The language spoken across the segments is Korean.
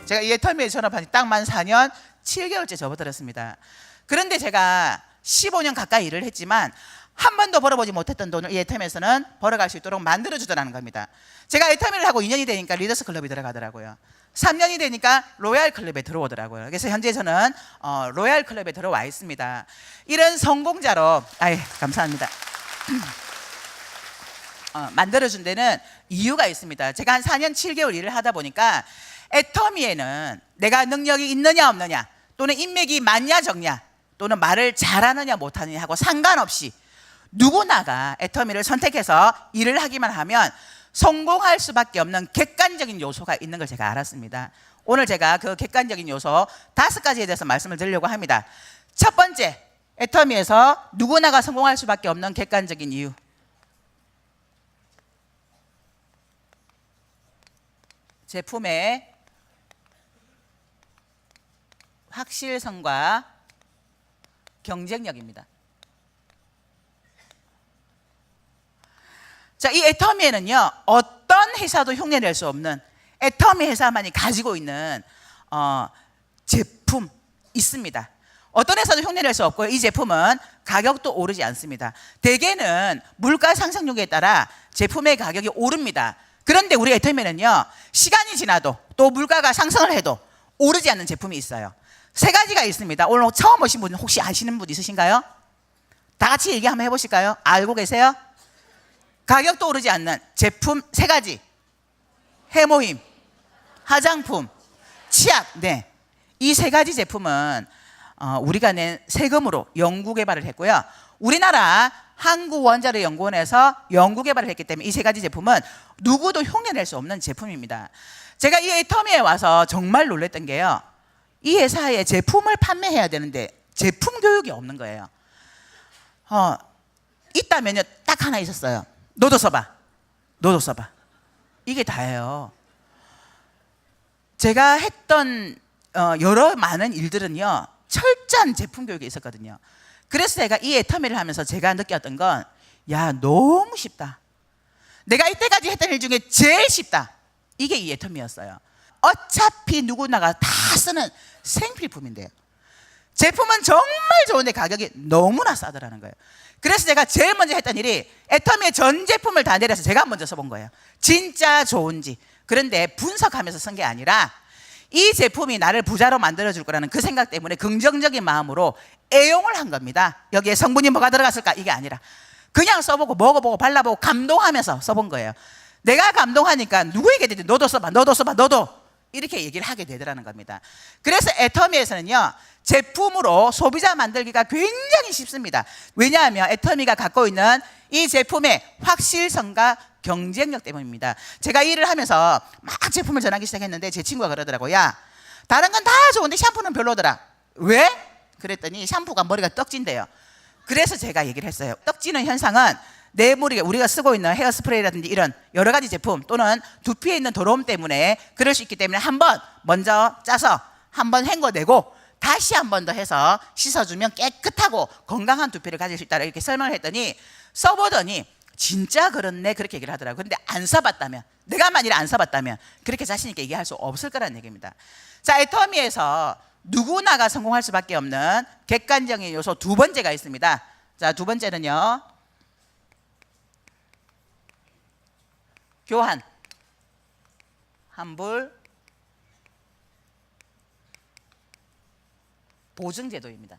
제가 이 애터미에 전업한 지 딱 만 4년 7개월째 접어들었습니다. 그런데 제가 15년 가까이 일을 했지만 한 번도 벌어보지 못했던 돈을 이 애터미에서는 벌어갈 수 있도록 만들어주더라는 겁니다. 제가 애터미를 하고 2년이 되니까 리더스 클럽이 들어가더라고요. 3년이 되니까 로얄 클럽에 들어오더라고요. 그래서 현재 저는 로얄 클럽에 들어와 있습니다. 이런 성공자로 감사합니다. 만들어준 데는 이유가 있습니다. 제가 한 4년 7개월 일을 하다 보니까 애터미에는 내가 능력이 있느냐 없느냐, 또는 인맥이 많냐 적냐, 또는 말을 잘하느냐 못하느냐 하고 상관없이 누구나가 애터미를 선택해서 일을 하기만 하면 성공할 수밖에 없는 객관적인 요소가 있는 걸 제가 알았습니다. 오늘 제가 그 객관적인 요소 5가지에 대해서 말씀을 드리려고 합니다. 첫 번째, 애터미에서 누구나가 성공할 수밖에 없는 객관적인 이유. 제품의 확실성과 경쟁력입니다. 자, 이 애터미에는요, 어떤 회사도 흉내낼 수 없는 애터미 회사만이 가지고 있는 제품 있습니다. 어떤 회사도 흉내낼 수 없고요. 이 제품은 가격도 오르지 않습니다. 대개는 물가 상승률에 따라 제품의 가격이 오릅니다. 그런데 우리 애터미는요, 시간이 지나도 또 물가가 상승을 해도 오르지 않는 제품이 있어요. 3가지가 있습니다. 오늘 처음 오신 분 혹시 아시는 분 있으신가요? 다 같이 얘기 한번 해보실까요? 알고 계세요? 가격도 오르지 않는 제품 3가지. 해모임, 화장품, 치약. 네, 이 3가지 제품은 우리가 낸 세금으로 연구 개발을 했고요. 우리나라 한국원자력연구원에서 연구 개발을 했기 때문에 이 3가지 제품은 누구도 흉내낼 수 없는 제품입니다. 제가 이 애터미에 와서 정말 놀랐던 게요, 이 회사에 제품을 판매해야 되는데 제품 교육이 없는 거예요. 있다면요, 딱 하나 있었어요. 너도 써봐. 너도 써봐. 이게 다예요. 제가 했던 여러 많은 일들은요, 철저한 제품 교육이 있었거든요. 그래서 제가 이 애터미를 하면서 제가 느꼈던 건, 야, 너무 쉽다. 내가 이때까지 했던 일 중에 제일 쉽다. 이게 이 애터미였어요. 어차피 누구나가 다 쓰는 생필품인데요, 제품은 정말 좋은데 가격이 너무나 싸더라는 거예요. 그래서 제가 제일 먼저 했던 일이 애터미의 전 제품을 다 내려서 제가 먼저 써본 거예요. 진짜 좋은지. 그런데 분석하면서 쓴 게 아니라 이 제품이 나를 부자로 만들어줄 거라는 그 생각 때문에 긍정적인 마음으로 애용을 한 겁니다. 여기에 성분이 뭐가 들어갔을까? 이게 아니라 그냥 써보고 먹어보고 발라보고 감동하면서 써본 거예요. 내가 감동하니까 누구에게든 너도 써봐, 너도 써봐, 너도, 이렇게 얘기를 하게 되더라는 겁니다. 그래서 애터미에서는요, 제품으로 소비자 만들기가 굉장히 쉽습니다. 왜냐하면 애터미가 갖고 있는 이 제품의 확실성과 경쟁력 때문입니다. 제가 일을 하면서 막 제품을 전하기 시작했는데 제 친구가 그러더라고요. 야, 다른 건 다 좋은데 샴푸는 별로더라. 왜? 그랬더니 샴푸가 머리가 떡진대요. 그래서 제가 얘기를 했어요. 떡지는 현상은 내 머리가, 우리가 쓰고 있는 헤어스프레이라든지 이런 여러 가지 제품 또는 두피에 있는 더러움 때문에 그럴 수 있기 때문에 한번 먼저 짜서 한번 헹궈내고 다시 한 번 더 해서 씻어주면 깨끗하고 건강한 두피를 가질 수 있다, 이렇게 설명을 했더니 써보더니 진짜 그렇네, 그렇게 얘기를 하더라고요. 그런데 안 써봤다면, 내가 만일 안 써봤다면 그렇게 자신 있게 얘기할 수 없을 거라는 얘기입니다. 자, 애터미에서 누구나가 성공할 수밖에 없는 객관적인 요소 2번째가 있습니다. 자, 2번째는요, 교환, 환불, 보증제도입니다.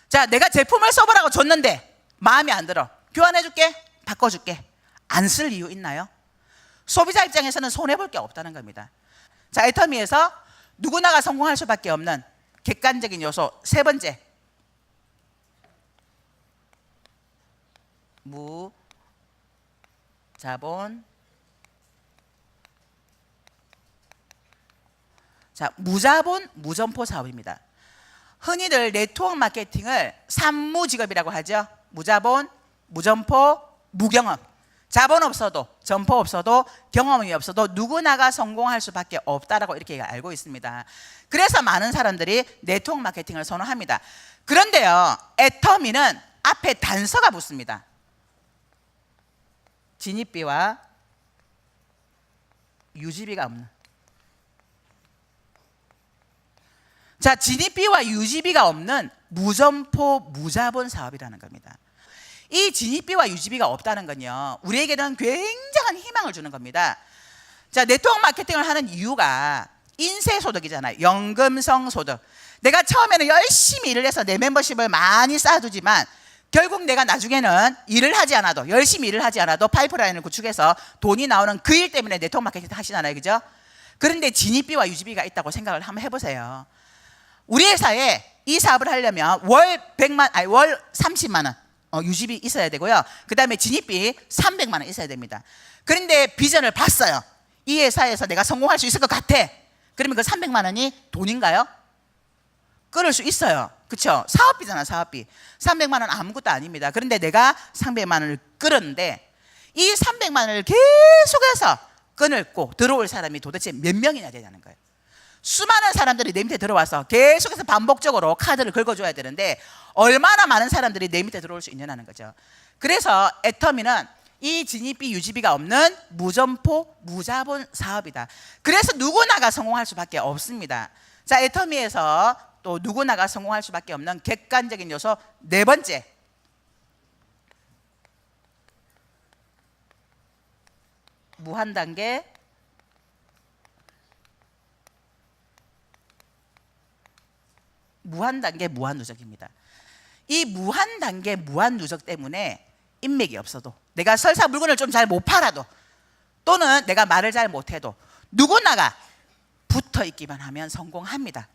자, 내가 제품을 써보라고 줬는데 마음에 안 들어. 교환해줄게, 바꿔줄게. 안 쓸 이유 있나요? 소비자 입장에서는 손해볼 게 없다는 겁니다. 자, 애터미에서 누구나가 성공할 수밖에 없는 객관적인 요소 3번째, 무자본. 자, 무자본 무점포 사업입니다. 흔히들 네트워크 마케팅을 3무직업이라고 하죠. 무자본, 무점포, 무경험. 자본 없어도, 점포 없어도, 경험이 없어도 누구나가 성공할 수밖에 없다라고 이렇게 알고 있습니다. 그래서 많은 사람들이 네트워크 마케팅을 선호합니다. 그런데요, 애터미는 앞에 단서가 붙습니다. 진입비와 유지비가 없는. 자, 진입비와 유지비가 없는 무점포 무자본 사업이라는 겁니다. 이 진입비와 유지비가 없다는 건요, 우리에게는 굉장한 희망을 주는 겁니다. 자, 네트워크 마케팅을 하는 이유가 인세소득이잖아요. 연금성 소득. 내가 처음에는 열심히 일을 해서 내 멤버십을 많이 쌓아두지만 결국 내가 나중에는 일을 하지 않아도, 열심히 일을 하지 않아도 파이프라인을 구축해서 돈이 나오는 그 일 때문에 네트워크 마케팅 하시잖아요. 그죠? 그런데 진입비와 유지비가 있다고 생각을 한번 해보세요. 우리 회사에 이 사업을 하려면 월 100만, 아니 월 30만 원 유지비 있어야 되고요. 그 다음에 진입비 300만 원 있어야 됩니다. 그런데 비전을 봤어요. 이 회사에서 내가 성공할 수 있을 것 같아. 그러면 그 300만 원이 돈인가요? 끊을 수 있어요. 그렇죠? 사업비잖아, 사업비. 300만 원 아무것도 아닙니다. 그런데 내가 300만 원을 끌었는데 이 300만 원을 계속해서 끊고 들어올 사람이 도대체 몇 명이나 되냐는 거예요. 수많은 사람들이 내 밑에 들어와서 계속해서 반복적으로 카드를 긁어줘야 되는데 얼마나 많은 사람들이 내 밑에 들어올 수 있냐는 거죠. 그래서 애터미는 이 진입비 유지비가 없는 무점포 무자본 사업이다. 그래서 누구나가 성공할 수밖에 없습니다. 자, 애터미에서 또 누구나가 성공할 수밖에 없는 객관적인 요소 네 번째, 무한단계 무한누적입니다. 이 무한단계 무한누적 때문에 인맥이 없어도, 내가 설사 물건을 좀 잘 못 팔아도, 또는 내가 말을 잘 못해도 누구나가 붙어 있기만 하면 성공합니다.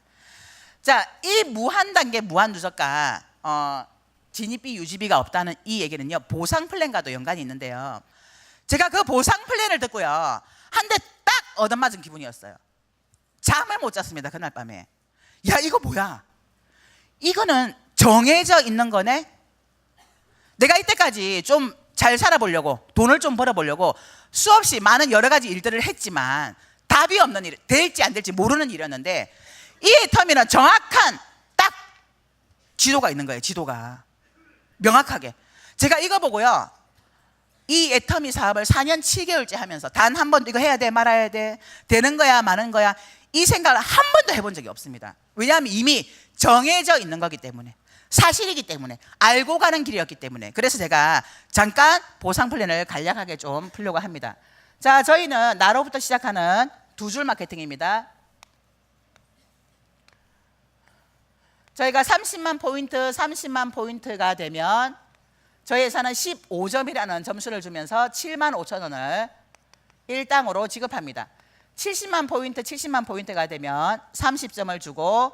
자, 이 무한단계 무한누적과 진입비 유지비가 없다는 이 얘기는요, 보상 플랜과도 연관이 있는데요, 제가 그 보상 플랜을 듣고요, 한 대 딱 얻어맞은 기분이었어요. 잠을 못 잤습니다. 그날 밤에. 야, 이거 뭐야? 이거는 정해져 있는 거네. 내가 이때까지 좀 잘 살아보려고, 돈을 좀 벌어보려고 수없이 많은 여러 가지 일들을 했지만 답이 없는 일, 될지 안 될지 모르는 일이었는데 이 애터미는 정확한 딱 지도가 있는 거예요. 지도가 명확하게. 제가 이거 보고요, 이 애터미 사업을 4년 7개월째 하면서 단 한 번도 이거 해야 돼 말아야 돼, 되는 거야 마는 거야, 이 생각을 한 번도 해본 적이 없습니다. 왜냐하면 이미 정해져 있는 거기 때문에, 사실이기 때문에, 알고 가는 길이었기 때문에. 그래서 제가 잠깐 보상 플랜을 간략하게 좀 풀려고 합니다. 자, 저희는 나로부터 시작하는 두 줄 마케팅입니다. 저희가 30만 포인트가 되면 저희 회사는 15점이라는 점수를 주면서 7만 5천 원을 일당으로 지급합니다. 70만 포인트가 되면 30점을 주고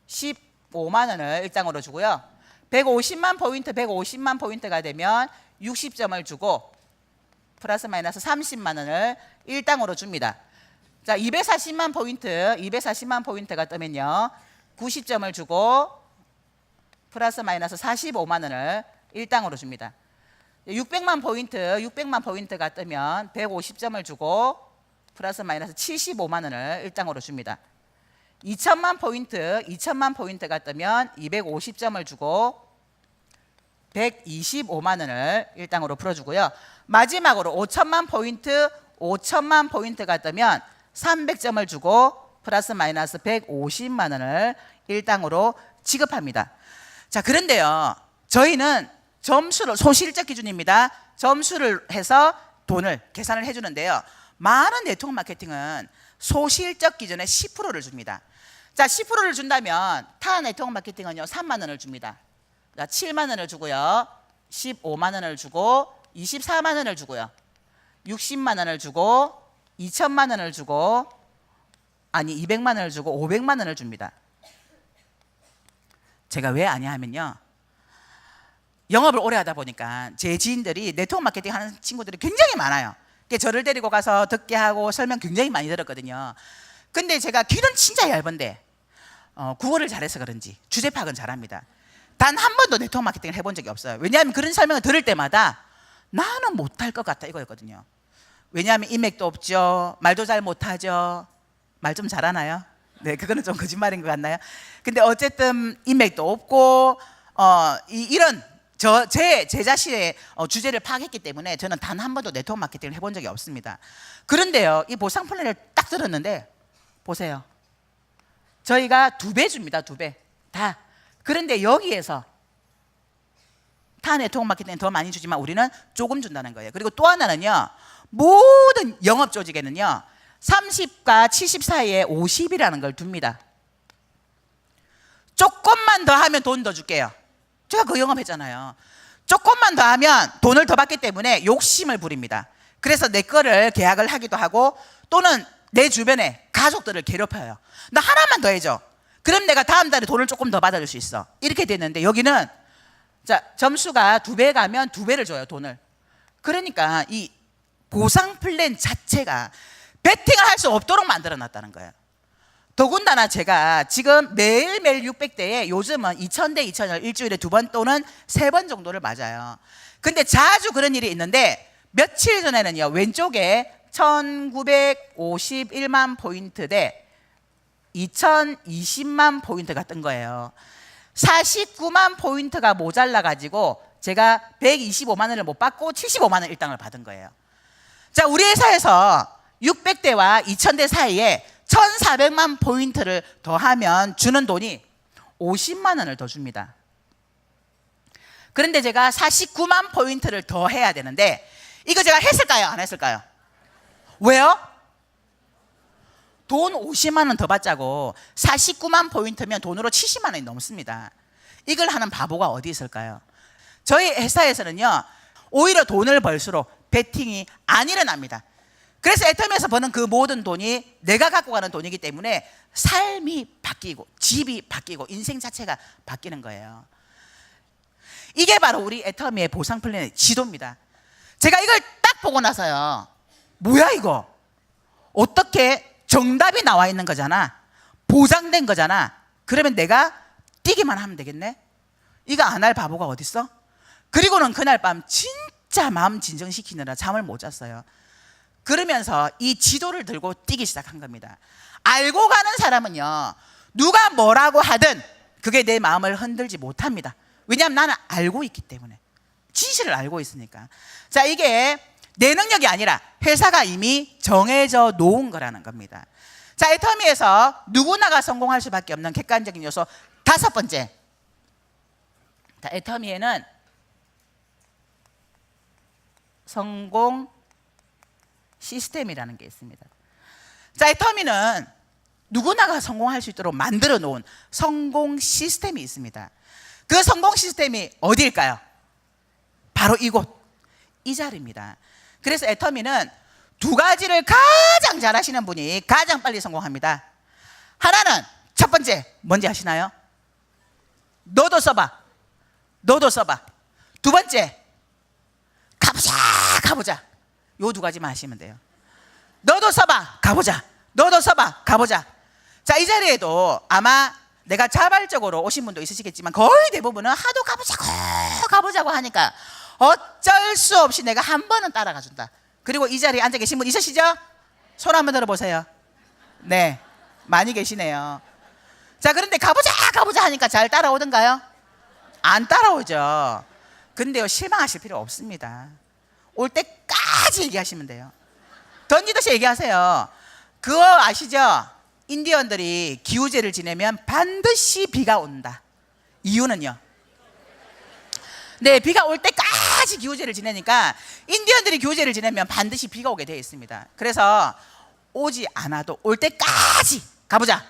15만 원을 일당으로 주고요. 150만 포인트가 되면 60점을 주고 플러스 마이너스 30만 원을 일당으로 줍니다. 자, 240만 포인트가 뜨면요, 90점을 주고 플러스 마이너스 45만 원을 일당으로 줍니다. 600만 포인트가 뜨면 150점을 주고 플러스 마이너스 75만 원을 일당으로 줍니다. 2천만 포인트가 뜨면 250점을 주고 125만 원을 일당으로 풀어주고요. 마지막으로 5천만 포인트가 뜨면 300점을 주고 플러스 마이너스 150만 원을 일당으로 지급합니다. 자, 그런데요, 저희는 점수를, 소실적 기준입니다. 점수를 해서 돈을 계산을 해주는데요, 많은 네트워크 마케팅은 소실적 기준에 10%를 줍니다. 자, 10%를 준다면 타 네트워크 마케팅은요 3만 원을 줍니다. 자, 7만 원을 주고요, 15만 원을 주고 24만 원을 주고요, 60만 원을 주고 2천만 원을 주고, 아니 200만 원을 주고 500만 원을 줍니다. 제가 왜 아냐 하면요, 영업을 오래 하다 보니까 제 지인들이 네트워크 마케팅 하는 친구들이 굉장히 많아요. 저를 데리고 가서 듣게 하고 설명 굉장히 많이 들었거든요. 근데 제가 귀는 진짜 얇은데 국어를 잘해서 그런지 주제 파악은 잘합니다. 단 한 번도 네트워크 마케팅을 해본 적이 없어요. 왜냐하면 그런 설명을 들을 때마다 나는 못할 것 같다 이거였거든요. 왜냐하면 인맥도 없죠, 말도 잘 못하죠. 말 좀 잘하나요? 네, 그거는 좀 거짓말인 것 같나요? 근데 어쨌든 인맥도 없고 이런 제 자신의 주제를 파악했기 때문에 저는 단 한 번도 네트워크 마케팅을 해본 적이 없습니다. 그런데요, 이 보상 플랜을 딱 들었는데 보세요, 저희가 2배 줍니다. 2배 다. 그런데 여기에서 타 네트워크 마케팅은 더 많이 주지만 우리는 조금 준다는 거예요. 그리고 또 하나는요, 모든 영업 조직에는요 30과 70 사이에 50이라는 걸 둡니다. 조금만 더 하면 돈 더 줄게요. 제가 그 영업했잖아요. 조금만 더 하면 돈을 더 받기 때문에 욕심을 부립니다. 그래서 내 거를 계약을 하기도 하고, 또는 내 주변에 가족들을 괴롭혀요. 나 하나만 더 해줘. 그럼 내가 다음 달에 돈을 조금 더 받아줄 수 있어. 이렇게 됐는데 여기는 자, 점수가 2배 가면 2배를 줘요, 돈을. 그러니까 이 보상 플랜 자체가 베팅을 할 수 없도록 만들어 놨다는 거예요. 더군다나 제가 지금 매일매일 600대에 요즘은 2000대 2000을 일주일에 2번 또는 3번 정도를 맞아요. 근데 자주 그런 일이 있는데, 며칠 전에는요, 왼쪽에 1951만 포인트 대 2020만 포인트가 뜬 거예요. 49만 포인트가 모자라 가지고 제가 125만 원을 못 받고 75만 원 일당을 받은 거예요. 자, 우리 회사에서 600대와 2000대 사이에 1400만 포인트를 더하면 주는 돈이 50만 원을 더 줍니다. 그런데 제가 49만 포인트를 더 해야 되는데, 이거 제가 했을까요? 안 했을까요? 왜요? 돈 50만 원 더 받자고 49만 포인트면 돈으로 70만 원이 넘습니다. 이걸 하는 바보가 어디 있을까요? 저희 회사에서는요, 오히려 돈을 벌수록 베팅이 안 일어납니다. 그래서 애터미에서 버는 그 모든 돈이 내가 갖고 가는 돈이기 때문에 삶이 바뀌고 집이 바뀌고 인생 자체가 바뀌는 거예요. 이게 바로 우리 애터미의 보상 플랜의 지도입니다. 제가 이걸 딱 보고 나서요, 뭐야 이거? 어떻게 정답이 나와 있는 거잖아, 보장된 거잖아. 그러면 내가 뛰기만 하면 되겠네? 이거 안 할 바보가 어딨어? 그리고는 그날 밤 진짜 마음 진정시키느라 잠을 못 잤어요. 그러면서 이 지도를 들고 뛰기 시작한 겁니다. 알고 가는 사람은요, 누가 뭐라고 하든 그게 내 마음을 흔들지 못합니다. 왜냐하면 나는 알고 있기 때문에, 진실을 알고 있으니까. 자, 이게 내 능력이 아니라 회사가 이미 정해져 놓은 거라는 겁니다. 자, 애터미에서 누구나가 성공할 수밖에 없는 객관적인 요소 5번째. 자, 애터미에는 성공 시스템이라는 게 있습니다. 자, 애터미는 누구나가 성공할 수 있도록 만들어 놓은 성공 시스템이 있습니다. 그 성공 시스템이 어디일까요? 바로 이곳, 이 자리입니다. 그래서 애터미는 2가지를 가장 잘하시는 분이 가장 빨리 성공합니다. 하나는, 첫 번째 뭔지 아시나요? 너도 써봐. 너도 써봐. 2번째, 가보자 가보자. 요 2가지만 하시면 돼요. 너도 써봐, 가보자. 너도 써봐, 가보자. 자, 이 자리에도 아마 내가 자발적으로 오신 분도 있으시겠지만 거의 대부분은 하도 가보자고 하니까 어쩔 수 없이 내가 한 번은 따라가 준다. 그리고 이 자리에 앉아 계신 분 있으시죠? 손 한번 들어보세요. 네, 많이 계시네요. 자, 그런데 가보자 하니까 잘 따라오던가요? 안 따라오죠. 근데요, 실망하실 필요 없습니다. 올 때까지 얘기하시면 돼요. 던지듯이 얘기하세요. 그거 아시죠? 인디언들이 기우제를 지내면 반드시 비가 온다. 이유는요? 네, 비가 올 때까지 기우제를 지내니까 인디언들이 기우제를 지내면 반드시 비가 오게 되어 있습니다. 그래서 오지 않아도 올 때까지 가보자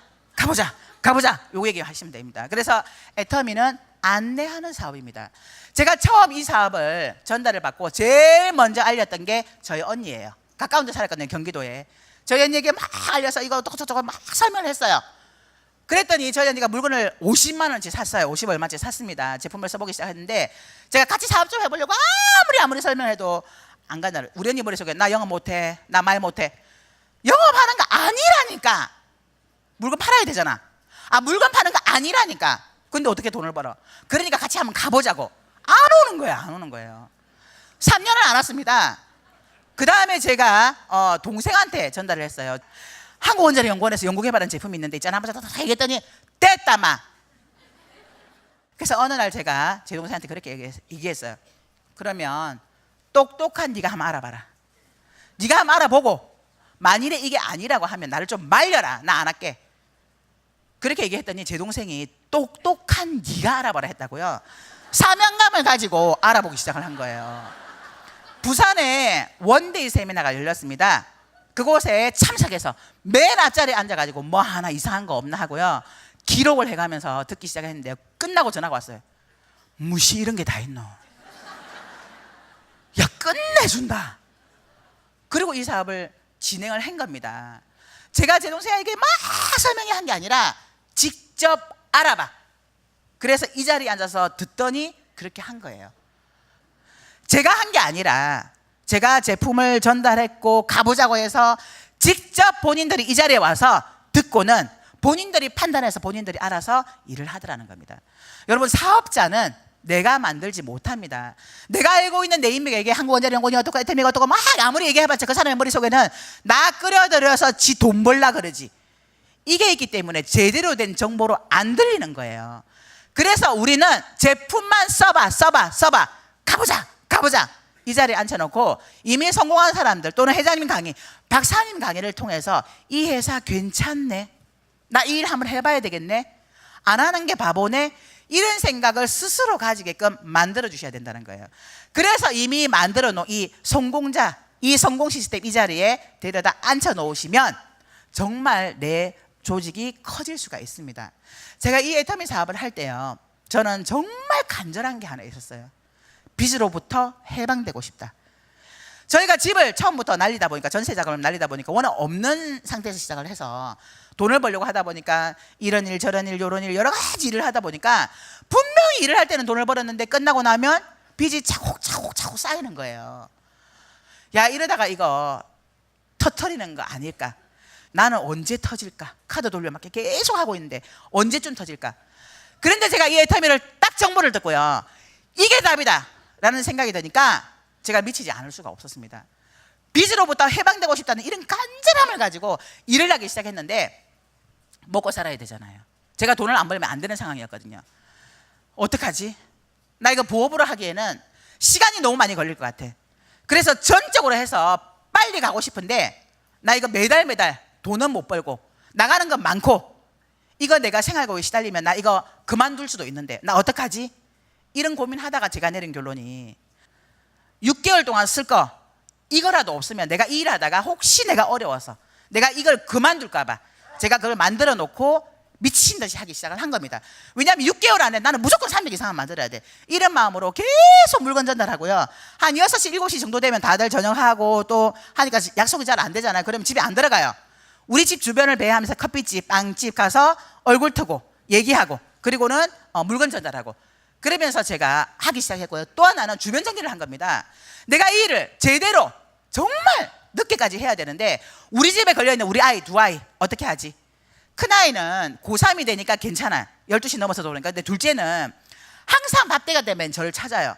요거 얘기하시면 됩니다. 그래서 애터미는 안내하는 사업입니다. 제가 처음 이 사업을 전달을 받고 제일 먼저 알렸던 게 저희 언니예요. 가까운 데 살았거든요, 경기도에. 저희 언니에게 막 알려서 이거 저거 막 설명을 했어요. 그랬더니 저희 언니가 물건을 50만 원치 샀어요. 50 얼마치 샀습니다. 제품을 써보기 시작했는데, 제가 같이 사업 좀 해보려고 아무리 설명해도 안 간다. 우리 언니 머릿속에 나 영업 못해, 나 말 못해. 영업하는 거 아니라니까. 물건 팔아야 되잖아. 물건 파는 거 아니라니까. 근데 어떻게 돈을 벌어? 그러니까 같이 한번 가보자고. 안 오는 거예요. 3년을 안 왔습니다. 그 다음에 제가 동생한테 전달을 했어요. 한국원자력연구원에서 연구개발한 제품이 있는데 있잖아. 한번 다 얘기했더니 됐다 마. 그래서 어느 날 제가 제 동생한테 그렇게 얘기했어요. 그러면 똑똑한 네가 한번 알아봐라. 네가 한번 알아보고 만일에 이게 아니라고 하면 나를 좀 말려라. 나 안 할게. 그렇게 얘기했더니 제 동생이 똑똑한 네가 알아봐라 했다고요. 사명감을 가지고 알아보기 시작을 한 거예요. 부산에 원데이 세미나가 열렸습니다. 그곳에 참석해서 맨 앞자리에 앉아가지고 뭐 하나 이상한 거 없나 하고요, 기록을 해가면서 듣기 시작했는데 끝나고 전화가 왔어요. 무시 이런 게 다 있노? 야, 끝내준다. 그리고 이 사업을 진행을 한 겁니다. 제가 제 동생에게 막 설명한 게 아니라 직접 알아봐. 그래서 이 자리에 앉아서 듣더니 그렇게 한 거예요. 제가 한 게 아니라 제가 제품을 전달했고 가보자고 해서 직접 본인들이 이 자리에 와서 듣고는 본인들이 판단해서 본인들이 알아서 일을 하더라는 겁니다. 여러분, 사업자는 내가 만들지 못합니다. 내가 알고 있는 내 인맥에게 한국원자력 연구원이 어떻고 애템이가 어떻고 막 아무리 얘기해봤자 그 사람의 머릿속에는 나 끌어들여서 지 돈 벌라 그러지, 이게 있기 때문에 제대로 된 정보로 안 들리는 거예요. 그래서 우리는 제품만 써봐 가보자 이 자리에 앉혀놓고 이미 성공한 사람들 또는 회장님 강의, 박사님 강의를 통해서 이 회사 괜찮네, 나 이 일 한번 해봐야 되겠네, 안 하는 게 바보네, 이런 생각을 스스로 가지게끔 만들어 주셔야 된다는 거예요. 그래서 이미 만들어 놓은 이 성공자, 이 성공 시스템 이 자리에 데려다 앉혀 놓으시면 정말 내 조직이 커질 수가 있습니다. 제가 이 애터미 사업을 할 때요, 저는 정말 간절한 게 하나 있었어요. 빚으로부터 해방되고 싶다. 저희가 집을 처음부터 날리다 보니까, 전세 자금을 날리다 보니까 워낙 없는 상태에서 시작을 해서 돈을 벌려고 하다 보니까 이런 일 저런 일 요런 일 여러 가지 일을 하다 보니까 분명히 일을 할 때는 돈을 벌었는데 끝나고 나면 빚이 차곡차곡 쌓이는 거예요. 야, 이러다가 이거 터트리는 거 아닐까? 나는 언제 터질까? 카드 돌려막기 계속 하고 있는데 언제쯤 터질까? 그런데 제가 이 애터미를 딱 정보를 듣고요, 이게 답이다 라는 생각이 드니까 제가 미치지 않을 수가 없었습니다. 빚으로부터 해방되고 싶다는 이런 간절함을 가지고 일을 하기 시작했는데 먹고 살아야 되잖아요. 제가 돈을 안 벌면 안 되는 상황이었거든요. 어떡하지? 나 이거 부업으로 하기에는 시간이 너무 많이 걸릴 것 같아. 그래서 전적으로 해서 빨리 가고 싶은데 나 이거 매달 돈은 못 벌고 나가는 건 많고 이거 내가 생활고에 시달리면 나 이거 그만둘 수도 있는데 나 어떡하지? 이런 고민하다가 제가 내린 결론이 6개월 동안 쓸 거 이거라도 없으면 내가 이 일하다가 혹시 내가 어려워서 내가 이걸 그만둘까 봐 제가 그걸 만들어 놓고 미친 듯이 하기 시작을 한 겁니다. 왜냐하면 6개월 안에 나는 무조건 300 이상은 만들어야 돼. 이런 마음으로 계속 물건 전달하고요. 한 6시, 7시 정도 되면 다들 저녁하고 또 하니까 약속이 잘 안 되잖아요. 그러면 집에 안 들어가요. 우리 집 주변을 배회하면서 커피집, 빵집 가서 얼굴 트고 얘기하고 그리고는 물건 전달하고 그러면서 제가 하기 시작했고요. 또 하나는 주변 정리를 한 겁니다. 내가 이 일을 제대로 정말 늦게까지 해야 되는데 우리 집에 걸려있는 우리 아이 두 아이 어떻게 하지? 큰아이는 고3이 되니까 괜찮아요. 12시 넘어서도 그러니까. 근데 둘째는 항상 밥 때가 되면 저를 찾아요.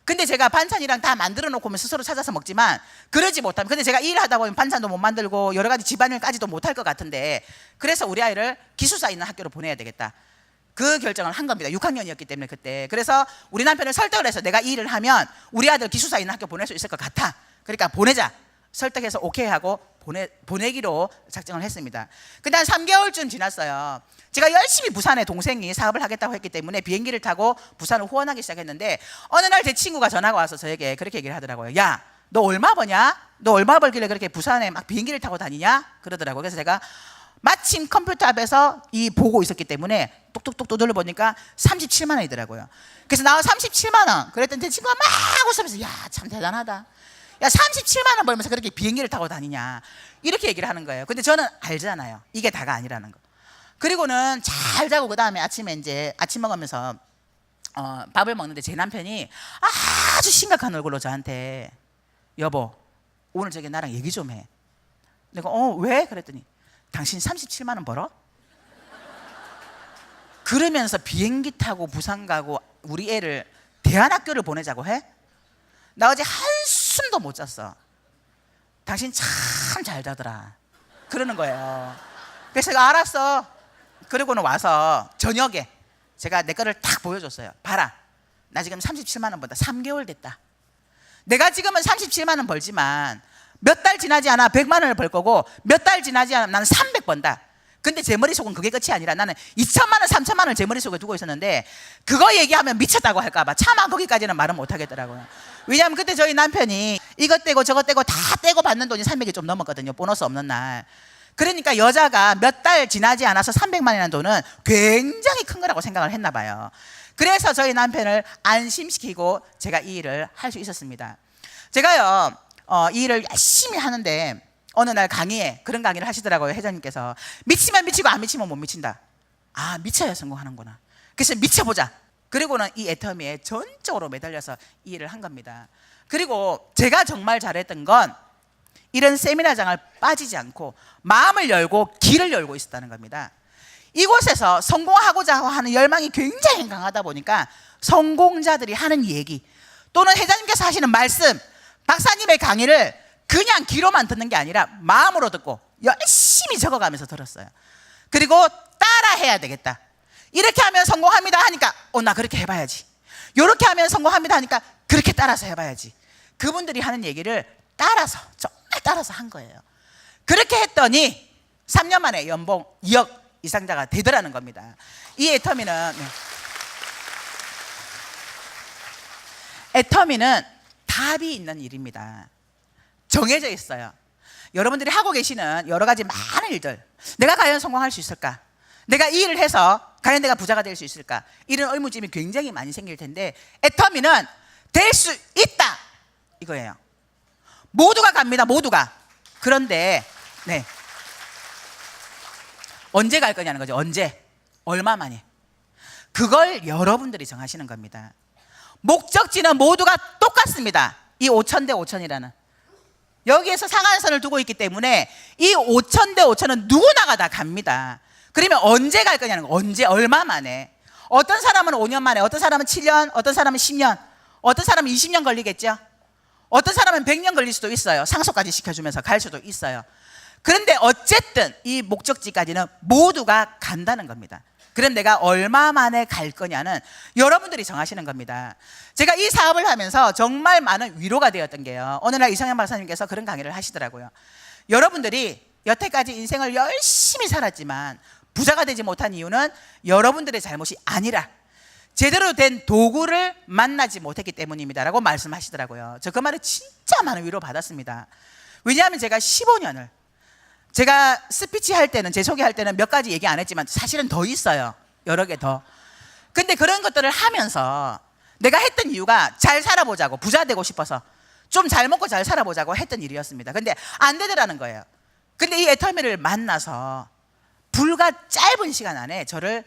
근데 제가 반찬이랑 다 만들어 놓고 오면 스스로 찾아서 먹지만 그러지 못하면, 근데 제가 일을 하다 보면 반찬도 못 만들고 여러 가지 집안일까지도 못할 것 같은데 그래서 우리 아이를 기숙사 있는 학교로 보내야 되겠다. 그 결정을 한 겁니다. 6학년이었기 때문에 그때. 그래서 우리 남편을 설득을 해서 내가 이 일을 하면 우리 아들 기숙사 있는 학교 보낼 수 있을 것 같아. 그러니까 보내자. 설득해서 오케이 하고 보내기로 작정을 했습니다. 근데 한 3개월쯤 지났어요. 제가 열심히 부산에 동생이 사업을 하겠다고 했기 때문에 비행기를 타고 부산을 후원하기 시작했는데 어느 날 제 친구가 전화가 와서 저에게 그렇게 얘기를 하더라고요. 야, 너 얼마 버냐? 너 얼마 벌길래 그렇게 부산에 막 비행기를 타고 다니냐? 그러더라고요. 그래서 제가 마침 컴퓨터 앞에서 이 보고 있었기 때문에 똑똑똑 두들려 보니까 37만 원이더라고요. 그래서 나 37만 원. 그랬더니 제 친구가 막 웃으면서 야, 참 대단하다. 야, 37만 원 벌면서 그렇게 비행기를 타고 다니냐 이렇게 얘기를 하는 거예요. 근데 저는 알잖아요. 이게 다가 아니라는 거. 그리고는 잘 자고 그 다음에 아침에 이제 아침 먹으면서 밥을 먹는데 제 남편이 아주 심각한 얼굴로 저한테 여보 오늘 저기 나랑 얘기 좀 해. 내가 왜? 그랬더니 당신 37만 원 벌어? 그러면서 비행기 타고 부산 가고 우리 애를 대안학교를 보내자고 해? 나 어제 한숨도 못 잤어. 당신 참 잘 자더라. 그러는 거예요. 그래서 제가 알았어. 그러고는 와서 저녁에 제가 내 거를 딱 보여줬어요. 봐라. 나 지금 37만 원 번다. 3개월 됐다. 내가 지금은 37만 원 벌지만 몇 달 지나지 않아 100만 원을 벌 거고 몇 달 지나지 않아 나는 300 번다. 근데 제 머릿속은 그게 끝이 아니라 나는 2천만 원, 3천만 원을 제 머릿속에 두고 있었는데 그거 얘기하면 미쳤다고 할까봐 차마 거기까지는 말은 못 하겠더라고요. 왜냐하면 그때 저희 남편이 이것 떼고 저것 떼고 다 떼고 받는 돈이 300이 좀 넘었거든요. 보너스 없는 날. 그러니까 여자가 몇 달 지나지 않아서 300만 원이라는 돈은 굉장히 큰 거라고 생각을 했나 봐요. 그래서 저희 남편을 안심시키고 제가 이 일을 할 수 있었습니다. 제가요 이 일을 열심히 하는데 어느 날 강의에 그런 강의를 하시더라고요. 회장님께서 미치면 미치고 안 미치면 못 미친다. 아, 미쳐야 성공하는구나. 그래서 미쳐보자. 그리고는 이 애터미에 전적으로 매달려서 이 일을 한 겁니다. 그리고 제가 정말 잘했던 건 이런 세미나장을 빠지지 않고 마음을 열고 길을 열고 있었다는 겁니다. 이곳에서 성공하고자 하는 열망이 굉장히 강하다 보니까 성공자들이 하는 얘기 또는 회장님께서 하시는 말씀, 박사님의 강의를 그냥 귀로만 듣는 게 아니라 마음으로 듣고 열심히 적어가면서 들었어요. 그리고 따라해야 되겠다. 이렇게 하면 성공합니다 하니까 나 그렇게 해봐야지. 이렇게 하면 성공합니다 하니까 그렇게 따라서 해봐야지. 그분들이 하는 얘기를 따라서 정말 따라서 한 거예요. 그렇게 했더니 3년 만에 연봉 2억 이상자가 되더라는 겁니다. 이 애터미는 애터미는 답이 있는 일입니다. 정해져 있어요. 여러분들이 하고 계시는 여러 가지 많은 일들, 내가 과연 성공할 수 있을까? 내가 이 일을 해서 과연 내가 부자가 될 수 있을까? 이런 의문점이 굉장히 많이 생길 텐데 애터미는 될 수 있다 이거예요. 모두가 갑니다. 모두가. 그런데 언제 갈 거냐는 거죠. 언제? 얼마 만에? 그걸 여러분들이 정하시는 겁니다. 목적지는 모두가 똑같습니다. 이 5천 대 5천이라는 여기에서 상한선을 두고 있기 때문에 이 5천 대 5천은 누구나가 다 갑니다. 그러면 언제 갈 거냐는 거. 언제? 얼마 만에? 어떤 사람은 5년 만에, 어떤 사람은 7년, 어떤 사람은 10년, 어떤 사람은 20년 걸리겠죠. 어떤 사람은 100년 걸릴 수도 있어요. 상속까지 시켜주면서 갈 수도 있어요. 그런데 어쨌든 이 목적지까지는 모두가 간다는 겁니다. 그럼 내가 얼마 만에 갈 거냐는 여러분들이 정하시는 겁니다. 제가 이 사업을 하면서 정말 많은 위로가 되었던 게요. 어느 날 이성현 박사님께서 그런 강의를 하시더라고요. 여러분들이 여태까지 인생을 열심히 살았지만 부자가 되지 못한 이유는 여러분들의 잘못이 아니라 제대로 된 도구를 만나지 못했기 때문입니다 라고 말씀하시더라고요. 저 그 말에 진짜 많은 위로 받았습니다. 왜냐하면 제가 15년을 제가 스피치 할 때는, 제 소개할 때는 몇 가지 얘기 안 했지만 사실은 더 있어요. 여러 개 더. 근데 그런 것들을 하면서 내가 했던 이유가 잘 살아보자고, 부자 되고 싶어서 좀 잘 먹고 잘 살아보자고 했던 일이었습니다. 근데 안 되더라는 거예요. 근데 이 애터미를 만나서 불과 짧은 시간 안에 저를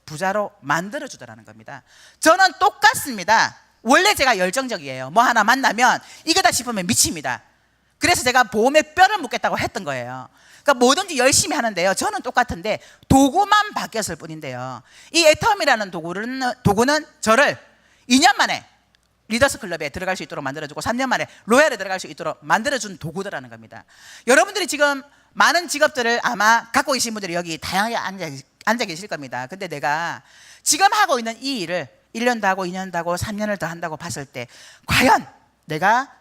부자로 만들어주더라는 겁니다. 저는 똑같습니다. 원래 제가 열정적이에요. 뭐 하나 만나면 이거다 싶으면 미칩니다. 그래서 제가 보험에 뼈를 묻겠다고 했던 거예요. 그러니까 뭐든지 열심히 하는데요. 저는 똑같은데 도구만 바뀌었을 뿐인데요. 이 애터미라는 도구는 저를 2년 만에 리더스 클럽에 들어갈 수 있도록 만들어주고 3년 만에 로얄에 들어갈 수 있도록 만들어준 도구더라는 겁니다. 여러분들이 지금 많은 직업들을 아마 갖고 계신 분들이 여기 다양하게 앉아 계실 겁니다. 근데 내가 지금 하고 있는 이 일을 1년도 하고 2년도 하고 3년을 더 한다고 봤을 때 과연 내가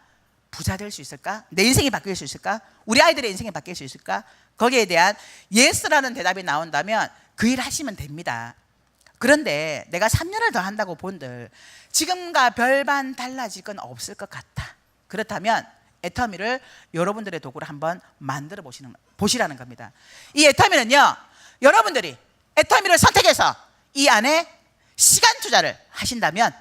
부자 될 수 있을까? 내 인생이 바뀔 수 있을까? 우리 아이들의 인생이 바뀔 수 있을까? 거기에 대한 예스라는 대답이 나온다면 그 일 하시면 됩니다. 그런데 내가 3년을 더 한다고 본들 지금과 별반 달라질 건 없을 것 같아. 그렇다면 애터미를 여러분들의 도구로 한번 만들어 보시라는 겁니다. 이 애터미는요, 여러분들이 애터미를 선택해서 이 안에 시간 투자를 하신다면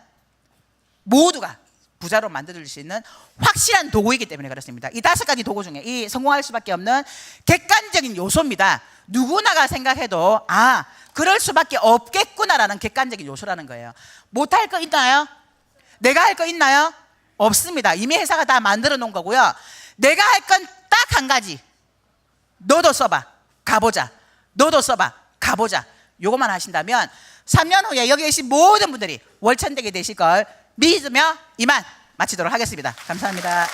모두가 부자로 만들어줄 수 있는 확실한 도구이기 때문에 그렇습니다. 이 5가지 도구 중에 이 성공할 수밖에 없는 객관적인 요소입니다. 누구나가 생각해도 그럴 수밖에 없겠구나라는 객관적인 요소라는 거예요. 못할 거 있나요? 내가 할 거 있나요? 없습니다. 이미 회사가 다 만들어 놓은 거고요. 내가 할 건 딱 한 가지. 너도 써봐. 가보자. 너도 써봐. 가보자. 요것만 하신다면 3년 후에 여기 계신 모든 분들이 월천대기 되실 걸 믿으며 이만 마치도록 하겠습니다. 감사합니다.